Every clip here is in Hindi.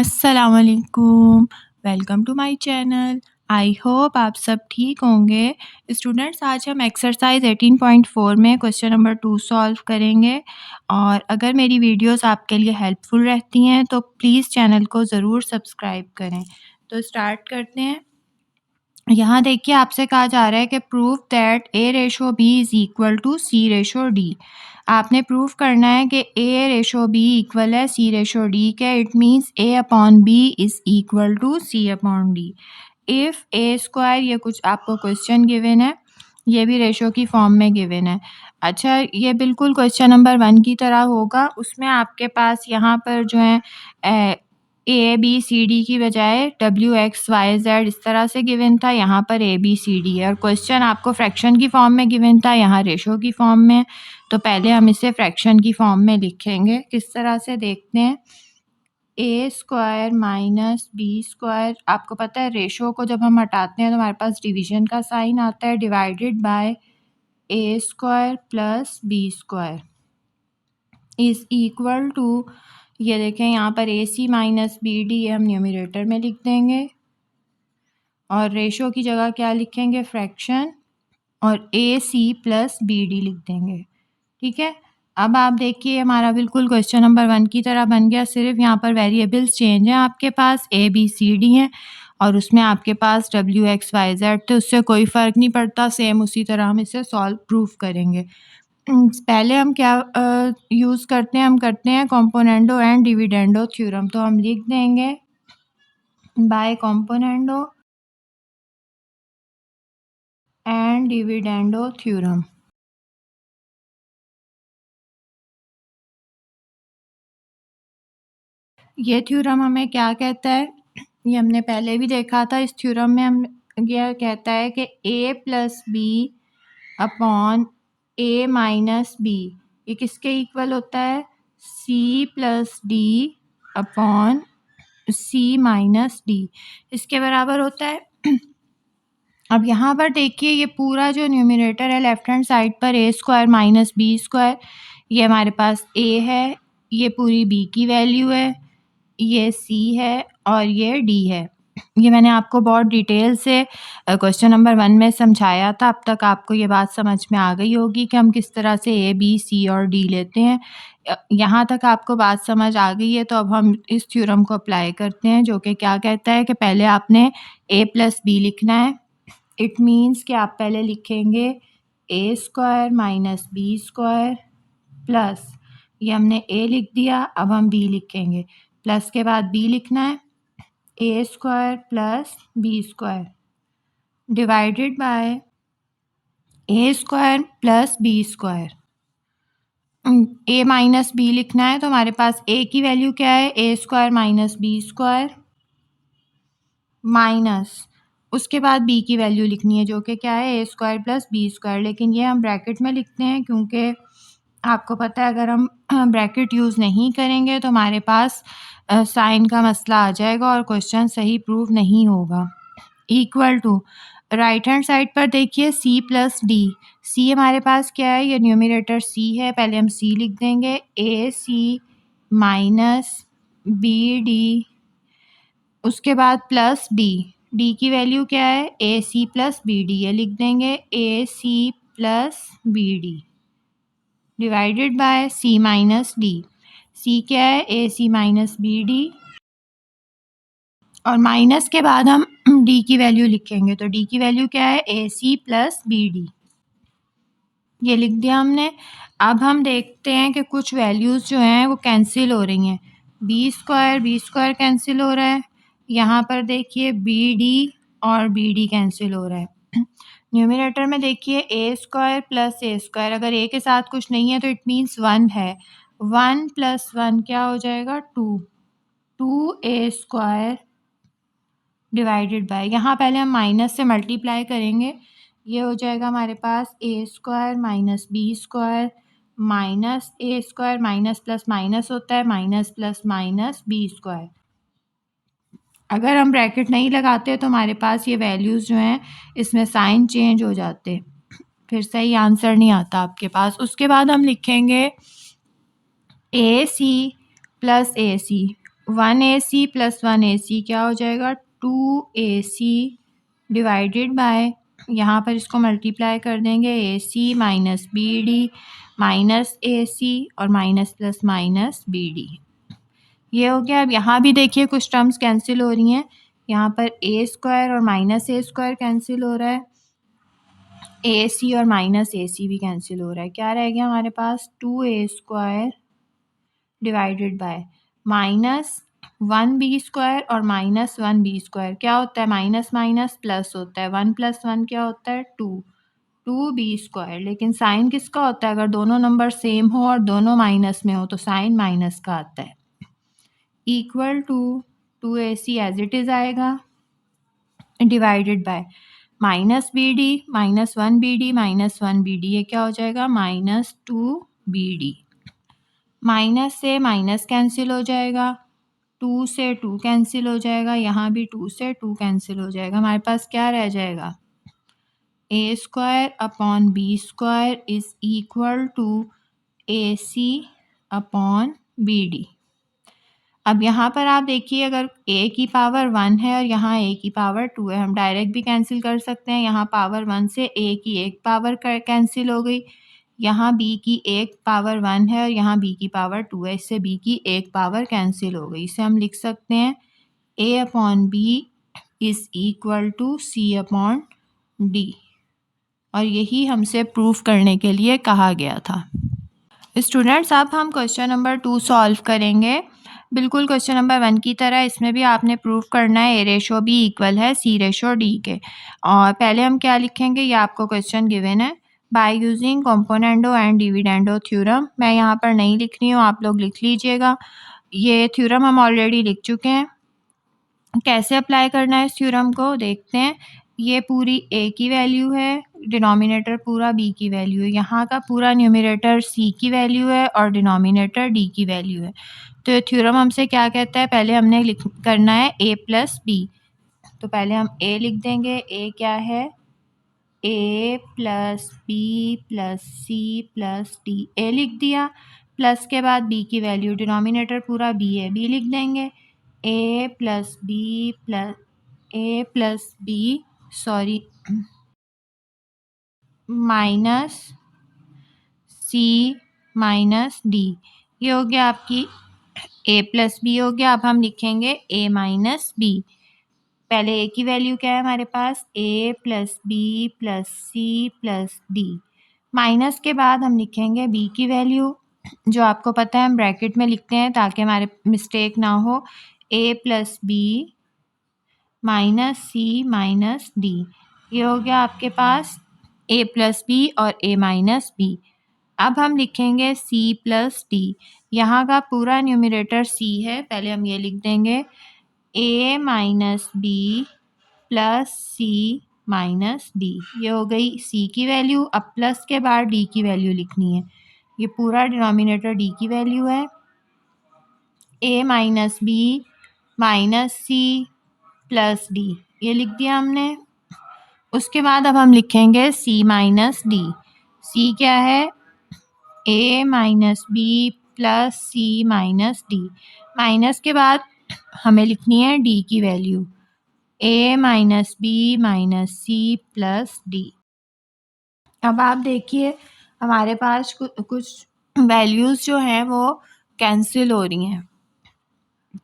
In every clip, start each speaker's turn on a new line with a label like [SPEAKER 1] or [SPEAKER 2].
[SPEAKER 1] अस्सलामुअलैकुम, welcome to my channel. I hope आप सब ठीक होंगे। स्टूडेंट्स, आज हम एक्सरसाइज 18.4 में क्वेश्चन नंबर 2 सॉल्व करेंगे और अगर मेरी वीडियोस आपके लिए हेल्पफुल रहती हैं तो प्लीज़ चैनल को ज़रूर सब्सक्राइब करें। तो स्टार्ट करते हैं। यहाँ देखिए आपसे कहा जा रहा है कि prove that a ratio b is equal to c ratio d. आपने प्रूव करना है कि ए रेशो बी इक्वल है सी रेशो डी के। It means a upon b is equal to c upon d. If a square, ये कुछ आपको क्वेश्चन गिवन है, ये भी रेशो की फॉर्म में गिवन है। अच्छा, ये बिल्कुल क्वेश्चन नंबर 1 की तरह होगा। उसमें आपके पास यहाँ पर जो है ए बी सी डी की बजाय डब्ल्यू एक्स वाई जेड इस तरह से गिवन था। यहाँ पर ए बी सी डी है और क्वेश्चन आपको फ्रैक्शन की फॉर्म में गिवन था, यहाँ रेशो की फॉर्म में। तो पहले हम इसे फ्रैक्शन की फॉर्म में लिखेंगे। किस तरह से देखते हैं। ए स्क्वायर माइनस बी स्क्वायर, आपको पता है रेशो को जब हम हटाते हैं तो हमारे पास डिवीजन का साइन आता है, divided by A square plus B square is equal to, ये देखें यहाँ पर a C minus B D, ये हम न्यूमरेटर में लिख देंगे और रेशो की जगह क्या लिखेंगे, फ्रैक्शन, और ए सी प्लस बी डी लिख देंगे। ठीक है। अब आप देखिए हमारा बिल्कुल क्वेश्चन नंबर 1 की तरह बन गया, सिर्फ यहाँ पर वेरिएबल्स चेंज हैं। आपके पास ए बी सी डी हैं और उसमें आपके पास डब्ल्यू एक्स वाई जेड थे, उससे कोई फ़र्क नहीं पड़ता। सेम उसी तरह हम इसे सॉल्व प्रूफ करेंगे। पहले हम क्या यूज़ करते हैं, हम करते हैं कॉम्पोनेंडो एंड डिविडेंडो थ्योरम। तो हम लिख देंगे by componendo and dividendo theorem. ये थ्योरम हमें क्या कहता है, ये हमने पहले भी देखा था। इस थ्योरम में हम यह कहता है कि ए प्लस बी अपॉन ए माइनस बी, ये किसके इक्वल होता है, सी प्लस डी अपॉन सी माइनस डी, इसके बराबर होता है। अब यहाँ पर देखिए ये पूरा जो न्यूमरेटर है लेफ्ट हैंड साइड पर ए स्क्वायर माइनस बी स्क्वायर, ये हमारे पास ए है, ये पूरी बी की वैल्यू है, ये सी है और ये डी है। ये मैंने आपको बहुत डिटेल से क्वेश्चन नंबर 1 में समझाया था। अब तक आपको ये बात समझ में आ गई होगी कि हम किस तरह से ए बी सी और डी लेते हैं। यहाँ तक आपको बात समझ आ गई है तो अब हम इस थ्योरम को अप्लाई करते हैं, जो कि क्या कहता है कि पहले आपने ए प्लस बी लिखना है। इट मीन्स कि आप पहले लिखेंगे A square minus B square plus, ये हमने ए लिख दिया, अब हम बी लिखेंगे, प्लस के बाद बी लिखना है, A square plus B square divided by A square plus B square. A minus B लिखना है तो हमारे पास ए की वैल्यू क्या है, A square minus B square minus, उसके बाद बी की वैल्यू लिखनी है जो कि क्या है, A square plus B square. लेकिन ये हम ब्रैकेट में लिखते हैं क्योंकि आपको पता है अगर हम ब्रैकेट यूज़ नहीं करेंगे तो हमारे पास साइन का मसला आ जाएगा और क्वेश्चन सही प्रूव नहीं होगा। Equal to, right hand side पर देखिए सी प्लस डी, सी हमारे पास क्या है, ये न्यूमरेटर सी है, पहले हम सी लिख देंगे, A C minus B D, उसके बाद प्लस डी, डी की वैल्यू क्या है, A C plus B D, ये लिख देंगे A C plus B D divided by C minus D, C क्या है, A C minus B D, और माइनस के बाद हम डी की वैल्यू लिखेंगे। तो डी की वैल्यू क्या है, A C plus B D, ये लिख दिया हमने। अब हम देखते हैं कि कुछ वैल्यूज़ जो हैं वो कैंसिल हो रही हैं। बी स्क्वायर कैंसिल हो रहा है, यहाँ पर देखिए बी डी और बी डी कैंसिल हो रहा है। न्यूमरेटर में देखिए ए स्क्वायर प्लस ए स्क्वायर, अगर ए के साथ कुछ नहीं है तो इट मीन्स 1 है, 1 प्लस 1 क्या हो जाएगा, 2, 2 ए स्क्वायर डिवाइडेड बाय, यहाँ पहले हम माइनस से मल्टीप्लाई करेंगे, ये हो जाएगा हमारे पास A square minus B square minus A square, minus plus minus होता है, minus plus minus B square. अगर हम ब्रैकेट नहीं लगाते तो हमारे पास ये वैल्यूज़ जो हैं इसमें साइन चेंज हो जाते, फिर सही आंसर नहीं आता आपके पास। उसके बाद हम लिखेंगे ए सी प्लस ए सी, 1AC प्लस 1AC क्या हो जाएगा 2AC डिवाइडेड बाय, यहाँ पर इसको मल्टीप्लाई कर देंगे AC minus BD minus AC और माइनस प्लस माइनस BD। ये हो गया। अब यहाँ भी देखिए कुछ टर्म्स कैंसिल हो रही हैं, यहाँ पर a स्क्वायर और माइनस a स्क्वायर कैंसिल हो रहा है, AC और माइनस AC भी कैंसिल हो रहा है। क्या रह गया हमारे पास 2a square divided by minus 1b square और माइनस 1b स्क्वायर क्या होता है, माइनस माइनस प्लस होता है, 1 प्लस 1 क्या होता है 2b स्क्वायर। लेकिन साइन किसका होता है, अगर दोनों नंबर सेम हो और दोनों माइनस में हो तो साइन माइनस का आता है, equal to 2AC as it is आएगा divided by minus BD minus 1BD minus 1BD, ये क्या हो जाएगा माइनस 2BD। माइनस से माइनस कैंसिल हो जाएगा, 2 से 2 कैंसिल हो जाएगा, यहाँ भी 2 से 2 कैंसिल हो जाएगा। हमारे पास क्या रह जाएगा a square upon b square is equal to AC upon BD। अब यहाँ पर आप देखिए अगर a की पावर 1 है और यहाँ a की पावर 2 है, हम डायरेक्ट भी कैंसिल कर सकते हैं। यहाँ पावर 1 से a की एक पावर कैंसिल हो गई, यहाँ b की एक पावर 1 है और यहाँ b की पावर 2 है, इससे b की एक पावर कैंसिल हो गई। इसे हम लिख सकते हैं a upon b is equal to c upon d, और यही हमसे प्रूफ करने के लिए कहा गया था। स्टूडेंट्स अब हम क्वेश्चन नंबर 2 सॉल्व करेंगे, बिल्कुल क्वेश्चन नंबर 1 की तरह। इसमें भी आपने प्रूफ करना है a रेशो b इक्वल है c रेशो d के। और पहले हम क्या लिखेंगे, ये आपको क्वेश्चन गिवन है, by using componendo and dividendo theorem. मैं यहाँ पर नहीं लिख रही हूँ, आप लोग लिख लीजिएगा। ये थ्योरम हम ऑलरेडी लिख चुके हैं। कैसे अप्लाई करना है इस थ्योरम को देखते हैं। ये पूरी a की वैल्यू है, डिनोमिनेटर पूरा b की वैल्यू है, यहाँ का पूरा न्यूमरेटर c की वैल्यू है और डिनोमिनेटर d की वैल्यू है। तो ये थ्योरम हमसे क्या कहता है, पहले हमने करना है a प्लस b। तो पहले हम a लिख देंगे, a क्या है a plus b plus c plus d, a लिख दिया। प्लस के बाद b की वैल्यू, डिनोमिनेटर पूरा b है, b लिख देंगे a plus b minus c minus d। ये हो गया आपकी a प्लस b हो गया। अब हम लिखेंगे a माइनस b। पहले a की वैल्यू क्या है हमारे पास, a plus b plus c plus d। Minus के बाद हम लिखेंगे b की वैल्यू, जो आपको पता है हम ब्रैकेट में लिखते हैं ताकि हमारे मिस्टेक ना हो, a plus b minus c minus d। ये हो गया आपके पास a प्लस b और a माइनस b। अब हम लिखेंगे c प्लस d, यहाँ का पूरा न्यूमरेटर c है, पहले हम ये लिख देंगे a minus b plus c minus d। ये हो गई c की वैल्यू। अब प्लस के बाद d की वैल्यू लिखनी है, ये पूरा डिनोमिनेटर d की वैल्यू है, a minus b minus c plus d, ये लिख दिया हमने। उसके बाद अब हम लिखेंगे c माइनस d। c क्या है a minus b plus c minus d। Minus के बाद हमें लिखनी है d की value, a minus b minus c plus d। अब आप देखिए हमारे पास कुछ वैल्यूज़ जो हैं वो कैंसिल हो रही हैं।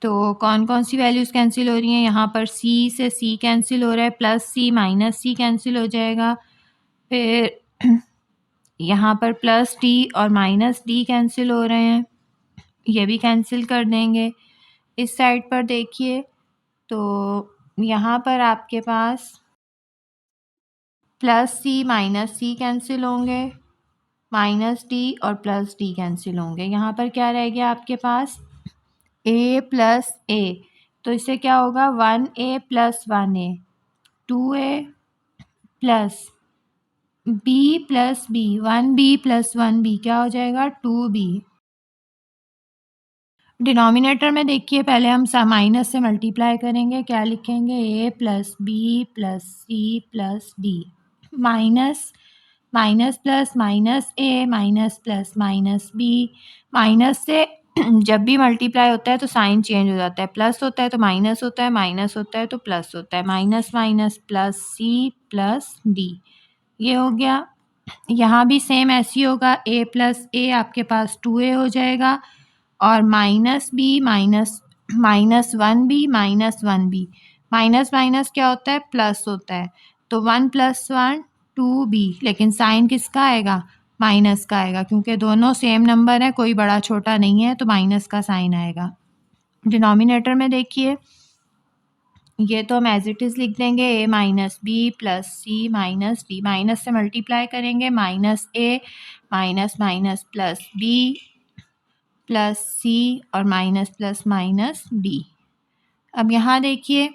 [SPEAKER 1] तो कौन कौन सी वैल्यूज़ कैंसिल हो रही हैं, यहाँ पर c से c कैंसिल हो रहा है, plus c minus c cancel हो जाएगा, फिर यहाँ पर प्लस d और माइनस d कैंसिल हो रहे हैं, ये भी कैंसिल कर देंगे। इस साइड पर देखिए तो यहाँ पर आपके पास plus c minus c cancel होंगे, माइनस d और प्लस d कैंसिल होंगे। यहाँ पर क्या रह गया आपके पास a प्लस a, तो इससे क्या होगा 1a plus 1a, 2a plus b plus b, 1b plus 1b क्या हो जाएगा 2b। डिनोमिनेटर में देखिए पहले हम माइनस से मल्टीप्लाई करेंगे, क्या लिखेंगे a plus b plus c plus d, minus minus plus minus a minus plus minus b, minus से जब भी मल्टीप्लाई होता है तो साइन चेंज हो जाता है, प्लस होता है तो माइनस होता है, माइनस होता है तो प्लस होता है, minus minus plus c plus D, ये हो गया। यहाँ भी सेम ऐसे ही होगा, ए प्लस ए आपके पास 2a हो जाएगा, और minus b minus minus 1b minus 1b, minus minus क्या होता है, प्लस होता है, तो 1 + 1 2b, लेकिन साइन किसका आएगा, माइनस का आएगा, क्योंकि दोनों सेम नंबर है, कोई बड़ा छोटा नहीं है, तो माइनस का साइन आएगा। डिनोमिनेटर में देखिए, ये तो हम एज इट इज़ लिख देंगे, a minus B plus C minus D, minus से मल्टीप्लाई करेंगे, minus A minus minus plus B plus C और माइनस प्लस माइनस डी। अब यहाँ देखिए,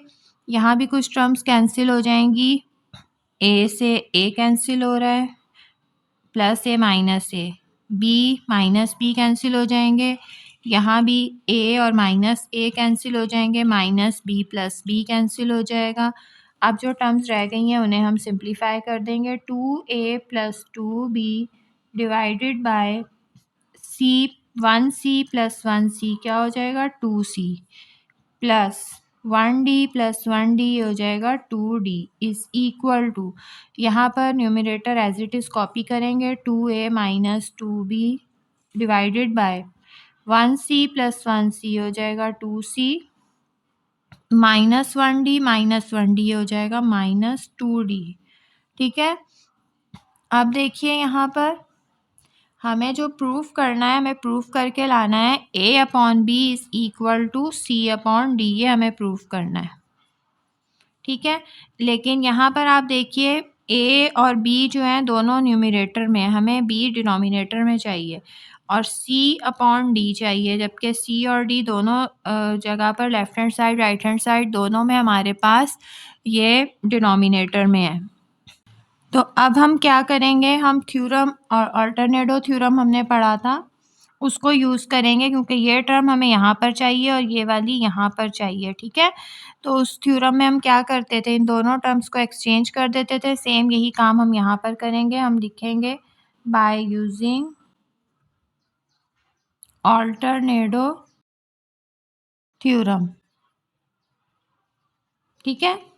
[SPEAKER 1] यहाँ भी कुछ टर्म्स कैंसिल हो जाएंगी, a से a कैंसिल हो रहा है, प्लस ए माइनस ए, बी माइनस बी कैंसिल हो जाएंगे, यहाँ भी a और माइनस a कैंसिल हो जाएंगे, minus b plus b cancel हो जाएगा। अब जो टर्म्स रह गई हैं उन्हें हम सिंप्लीफाई कर देंगे, 2a plus 2b divided by c, 1c plus 1c क्या हो जाएगा, 2c plus 1d plus 1d हो जाएगा 2d इज इक्वल टू, यहाँ पर numerator as it is copy करेंगे, 2a minus 2b divided bye 1c plus 1c हो जाएगा 2c, माइनस 1d हो जाएगा माइनस 2d। ठीक है, अब देखिए यहाँ पर हमें जो प्रूफ करना है, हमें प्रूफ करके लाना है a/b is equal to c/d, ये हमें प्रूफ करना है। ठीक है, लेकिन यहाँ पर आप देखिए a और b जो हैं दोनों न्यूमरेटर में, हमें b डिनोमिनेटर में चाहिए और c/d चाहिए, जबकि c और d दोनों जगह पर left hand side right hand side दोनों में हमारे पास ये डिनोमिनेटर में है। तो अब हम क्या करेंगे, हम थ्योरम और अल्टरनेटो थ्योरम हमने पढ़ा था, उसको यूज़ करेंगे, क्योंकि ये टर्म हमें यहाँ पर चाहिए और ये वाली यहाँ पर चाहिए। ठीक है, तो उस थ्योरम में हम क्या करते थे, इन दोनों टर्म्स को एक्सचेंज कर देते थे, सेम यही काम हम यहाँ पर करेंगे। हम लिखेंगे बाय यूजिंग अल्टरनेटो थ्योरम। ठीक है,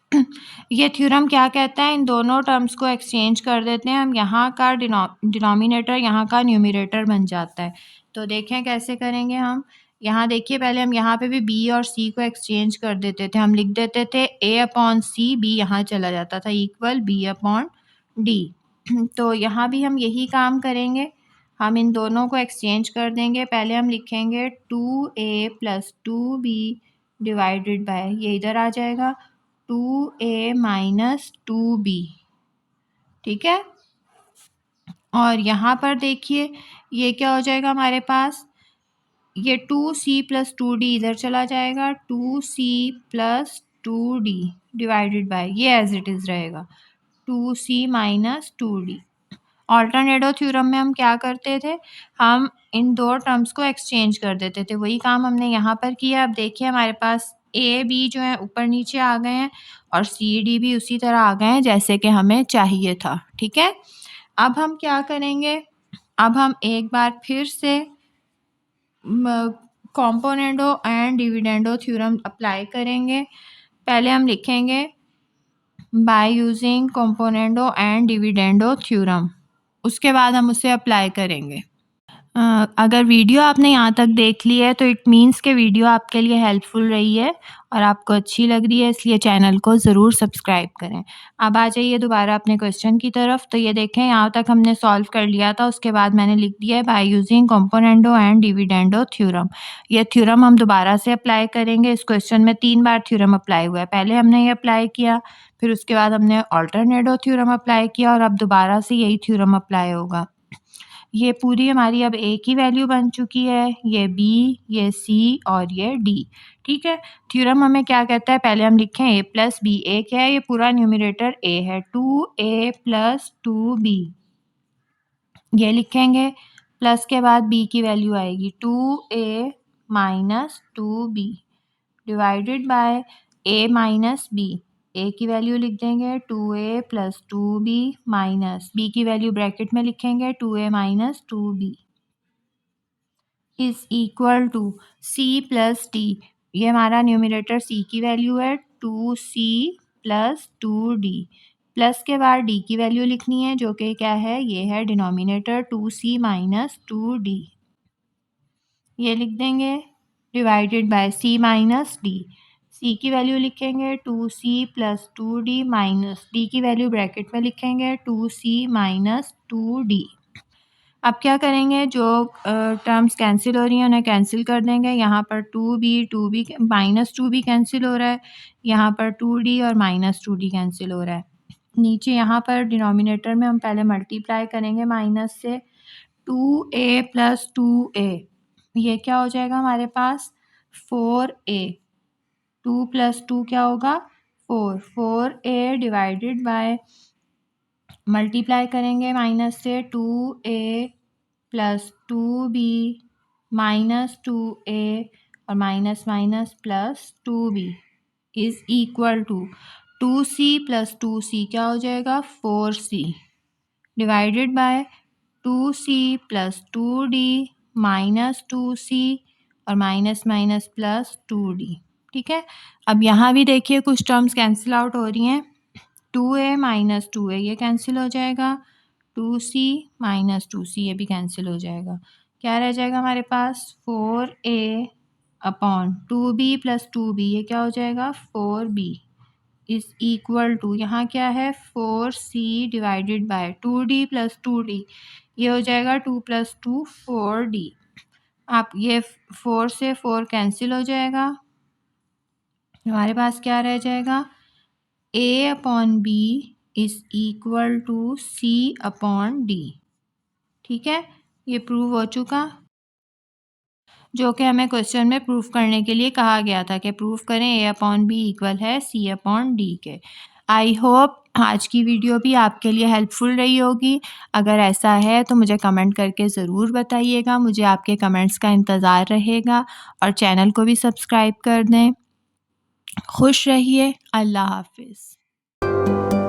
[SPEAKER 1] ये थ्योरम क्या कहता है, इन दोनों टर्म्स को एक्सचेंज कर देते हैं हम, यहाँ का डिनोमिनेटर यहाँ का न्यूमरेटर बन जाता है। तो देखें कैसे करेंगे हम, यहाँ देखिए पहले हम यहाँ पे भी b और c को एक्सचेंज कर देते थे, हम लिख देते थे a/c, b यहाँ चला जाता था, इक्वल b/d। तो यहाँ भी हम यही काम करेंगे, हम इन दोनों को एक्सचेंज कर देंगे। पहले हम लिखेंगे 2a plus 2b divided bye, ये इधर आ जाएगा 2a माइनस 2b। ठीक है, और यहाँ पर देखिए ये क्या हो जाएगा हमारे पास, ये 2c प्लस 2d इधर चला जाएगा, 2c plus 2d divided by, ये एज इट इज़ रहेगा 2c माइनस 2d। ऑल्टरनेटो थ्योरम में हम क्या करते थे, हम इन दो टर्म्स को एक्सचेंज कर देते थे, वही काम हमने यहाँ पर किया। अब देखिए हमारे पास ए बी जो है ऊपर नीचे आ गए हैं और सी डी भी उसी तरह आ गए हैं जैसे कि हमें चाहिए था। ठीक है, अब हम क्या करेंगे, अब हम एक बार फिर से componendo and dividendo theorem apply करेंगे। पहले हम लिखेंगे by using componendo and dividendo theorem, उसके बाद हम उसे अप्लाई करेंगे। अगर वीडियो आपने यहाँ तक देख ली है तो इट मीन्स कि वीडियो आपके लिए हेल्पफुल रही है और आपको अच्छी लग रही है, इसलिए चैनल को ज़रूर सब्सक्राइब करें। अब आ जाइए दोबारा अपने क्वेश्चन की तरफ। तो ये देखें यहाँ तक हमने सॉल्व कर लिया था, उसके बाद मैंने लिख दिया है by using componendo and dividendo theorem. ये थ्योरम हम दोबारा से अप्लाई करेंगे। इस क्वेश्चन में 3 बार थ्योरम अप्लाई हुआ है, पहले हमने ये अप्लाई किया, फिर उसके बाद हमने अल्टरनेटो थ्योरम अप्लाई किया और अब दोबारा से यही थ्योरम अप्लाई होगा। ये पूरी हमारी अब a की वैल्यू बन चुकी है, ये b, ये c और ये d। ठीक है, थ्योरम हमें क्या कहता है, पहले हम लिखें a प्लस बी, a क्या है, ये पूरा न्यूमरेटर a है, 2a प्लस 2b, ये लिखेंगे, प्लस के बाद b की वैल्यू आएगी 2a minus 2b divided by a minus b, a की वैल्यू लिख देंगे 2a plus 2b minus b की वैल्यू ब्रैकेट में लिखेंगे 2a minus 2b। Is equal to C plus D. ये हमारा न्यूमरेटर सी की वैल्यू है, 2c प्लस 2d। प्लस के बाद डी की वैल्यू लिखनी है जो कि क्या है, ये है डिनोमिनेटर 2c माइनस 2d। ये लिख देंगे divided by C minus D. C की वैल्यू लिखेंगे 2c plus 2d minus D की वैल्यू ब्रैकेट में लिखेंगे 2c माइनस 2d। अब क्या करेंगे, जो टर्म्स कैंसिल हो रही हैं उन्हें कैंसिल कर देंगे। यहाँ पर 2b माइनस 2b कैंसिल हो रहा है, यहाँ पर 2d और माइनस 2d कैंसिल हो रहा है। नीचे यहाँ पर डिनोमिनेटर में हम पहले मल्टीप्लाई करेंगे माइनस से, 2a प्लस 2a, ये क्या हो जाएगा हमारे पास 4a। 2 प्लस 2 क्या होगा 4, 4a डिवाइडेड बाय मल्टीप्लाई करेंगे माइनस से 2a plus 2b minus 2a और minus minus plus 2b is equal to 2c plus 2c क्या हो जाएगा 4c divided by 2c plus 2d minus 2c और माइनस माइनस प्लस 2d। ठीक है, अब यहाँ भी देखिए कुछ टर्म्स कैंसिल आउट हो रही हैं। 2a माइनस 2a ये कैंसिल हो जाएगा, 2c माइनस 2c ये भी कैंसिल हो जाएगा। क्या रह जाएगा हमारे पास 4a upon 2b plus 2b, ये क्या हो जाएगा 4b इज़ इक्वल टू, यहाँ क्या है 4c divided by 2d plus 2d, ये हो जाएगा 2 प्लस 2 4d। आप ये 4 से 4 कैंसिल हो जाएगा, हमारे पास क्या रह जाएगा a upon b is equal to c upon d। ठीक है, ये प्रूव हो चुका, जो कि हमें क्वेश्चन में प्रूफ करने के लिए कहा गया था कि प्रूफ करें a अपॉन बी इक्वल है c अपॉन डी के। आई होप आज की वीडियो भी आपके लिए हेल्पफुल रही होगी। अगर ऐसा है तो मुझे कमेंट करके ज़रूर बताइएगा, मुझे आपके कमेंट्स का इंतज़ार रहेगा। और चैनल को भी सब्सक्राइब कर दें। खुश रहिए, अल्लाह हाफिज़।